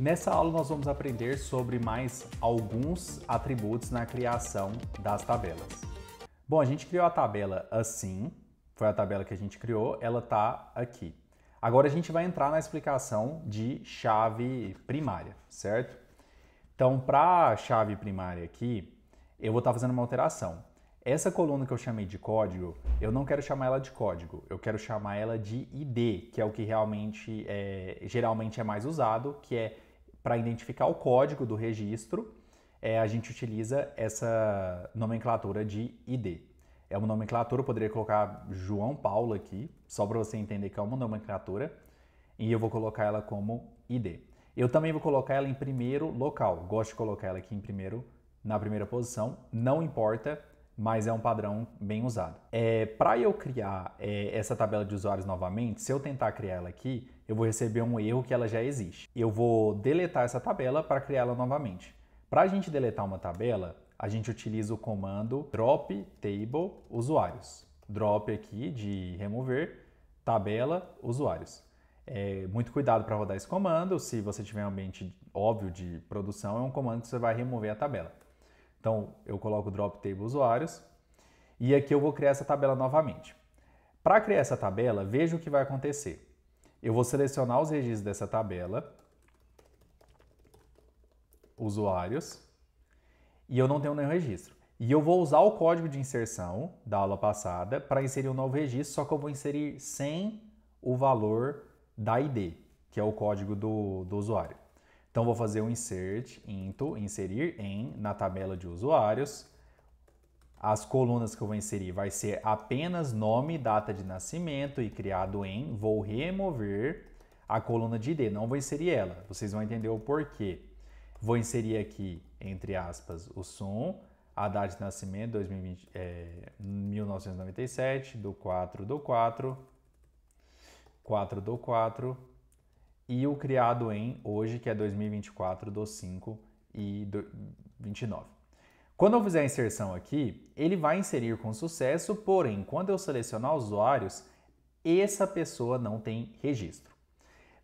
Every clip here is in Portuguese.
Nessa aula nós vamos aprender sobre mais alguns atributos na criação das tabelas. Bom, a gente criou a tabela assim, foi a tabela que a gente criou, ela está aqui. Agora a gente vai entrar na explicação de chave primária, certo? Então, para a chave primária aqui, eu vou estar fazendo uma alteração. Essa coluna que eu chamei de código, eu não quero chamar ela de código, eu quero chamar ela de ID, que é o que realmente geralmente é mais usado, que é para identificar o código do registro, a gente utiliza essa nomenclatura de ID. É uma nomenclatura, eu poderia colocar João Paulo aqui, só para você entender que é uma nomenclatura, e eu vou colocar ela como ID. Eu também vou colocar ela em primeiro local, gosto de colocar ela aqui na primeira posição, não importa, mas é um padrão bem usado. Para eu criar essa tabela de usuários novamente, se eu tentar criar ela aqui, eu vou receber um erro que ela já existe. Eu vou deletar essa tabela para criar ela novamente. Para a gente deletar uma tabela, a gente utiliza o comando drop table usuários. Drop aqui de remover, tabela usuários. Muito cuidado para rodar esse comando, se você tiver um ambiente óbvio de produção, é um comando que você vai remover a tabela. Então, eu coloco drop table usuários e aqui eu vou criar essa tabela novamente. Para criar essa tabela, veja o que vai acontecer. Eu vou selecionar os registros dessa tabela, usuários, e eu não tenho nenhum registro. E eu vou usar o código de inserção da aula passada para inserir um novo registro, só que eu vou inserir sem o valor da ID, que é o código do usuário. Então, vou fazer um insert into, inserir em, na tabela de usuários. As colunas que eu vou inserir vai ser apenas nome, data de nascimento e criado em. Vou remover a coluna de ID, não vou inserir ela. Vocês vão entender o porquê. Vou inserir aqui, entre aspas, o SUM, a data de nascimento, 1997, do 4/4, 4/4, e o criado em hoje, que é 2024, do 5/29. Quando eu fizer a inserção aqui, ele vai inserir com sucesso, porém, quando eu selecionar os usuários, essa pessoa não tem registro.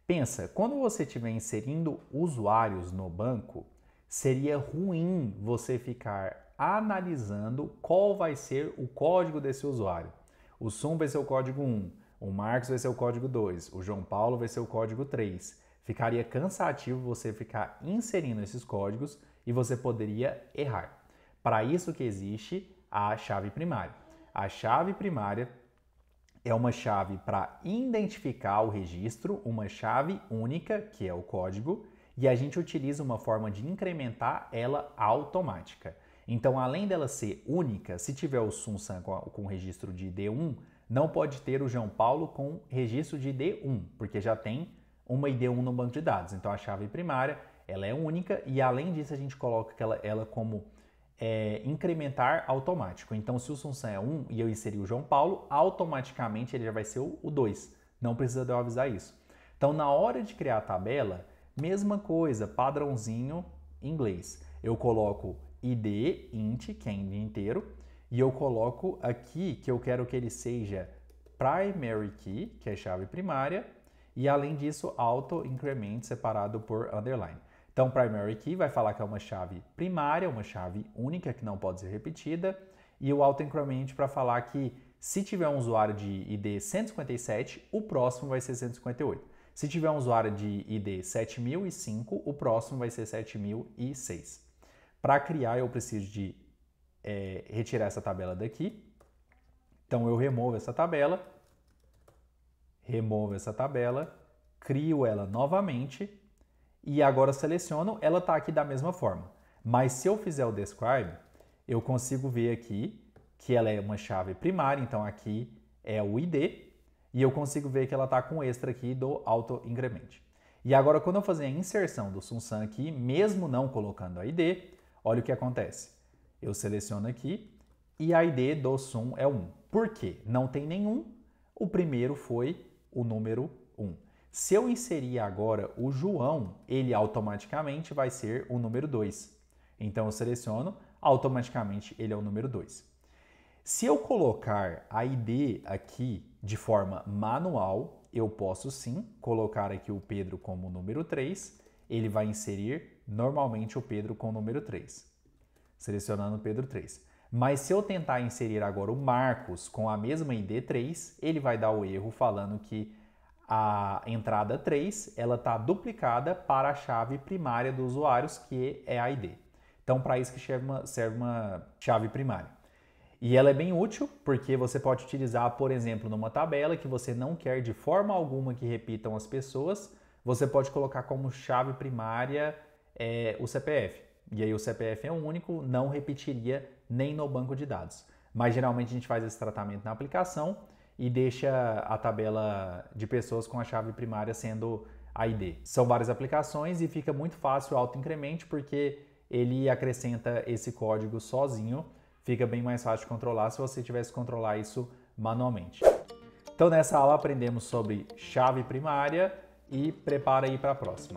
Pensa, quando você estiver inserindo usuários no banco, seria ruim você ficar analisando qual vai ser o código desse usuário. O SUM vai ser o código 1, o Marcos vai ser o código 2, o João Paulo vai ser o código 3. Ficaria cansativo você ficar inserindo esses códigos e você poderia errar. Para isso que existe a chave primária. A chave primária é uma chave para identificar o registro, uma chave única, que é o código, e a gente utiliza uma forma de incrementar ela automática. Então, além dela ser única, se tiver o SUM com registro de ID1, não pode ter o João Paulo com registro de ID1, porque já tem uma ID1 no banco de dados. Então, a chave primária ela é única e, além disso, a gente coloca ela como incrementar automático. Então, se o SUM é 1 e eu inserir o João Paulo, automaticamente ele já vai ser o 2. Não precisa de eu avisar isso. Então, na hora de criar a tabela, mesma coisa, padrãozinho em inglês. Eu coloco ID, int, que é inteiro, e eu coloco aqui que eu quero que ele seja primary key, que é chave primária, e além disso, auto increment separado por underline. Então, primary key vai falar que é uma chave primária, uma chave única que não pode ser repetida, e o auto increment para falar que se tiver um usuário de ID 157, o próximo vai ser 158. Se tiver um usuário de ID 7005, o próximo vai ser 7006. Para criar, eu preciso de retirar essa tabela daqui. Então, eu removo essa tabela, crio ela novamente e agora seleciono, ela está aqui da mesma forma. Mas se eu fizer o describe, eu consigo ver aqui que ela é uma chave primária, então aqui é o ID, e eu consigo ver que ela está com extra aqui do auto increment. E agora, quando eu fazer a inserção do SUM aqui, mesmo não colocando a ID, olha o que acontece. Eu seleciono aqui e a ID do SUM é 1. Por quê? Não tem nenhum. O primeiro foi o número 1. Se eu inserir agora o João, ele automaticamente vai ser o número 2. Então eu seleciono, automaticamente ele é o número 2. Se eu colocar a ID aqui de forma manual, eu posso sim colocar aqui o Pedro como número 3 ele vai inserir normalmente o Pedro com o número 3, selecionando o Pedro 3. Mas se eu tentar inserir agora o Marcos com a mesma ID 3, ele vai dar o erro falando que a entrada 3 ela está duplicada para a chave primária do usuário, que é a ID. Então, para isso que serve uma chave primária. E ela é bem útil porque você pode utilizar, por exemplo, numa tabela que você não quer de forma alguma que repitam as pessoas, você pode colocar como chave primária o CPF. E aí o CPF é único, não repetiria nem no banco de dados. Mas geralmente a gente faz esse tratamento na aplicação e deixa a tabela de pessoas com a chave primária sendo a ID. São várias aplicações e fica muito fácil o autoincremente porque ele acrescenta esse código sozinho. Fica bem mais fácil de controlar se você tivesse que controlar isso manualmente. Então nessa aula aprendemos sobre chave primária e prepara aí para a próxima.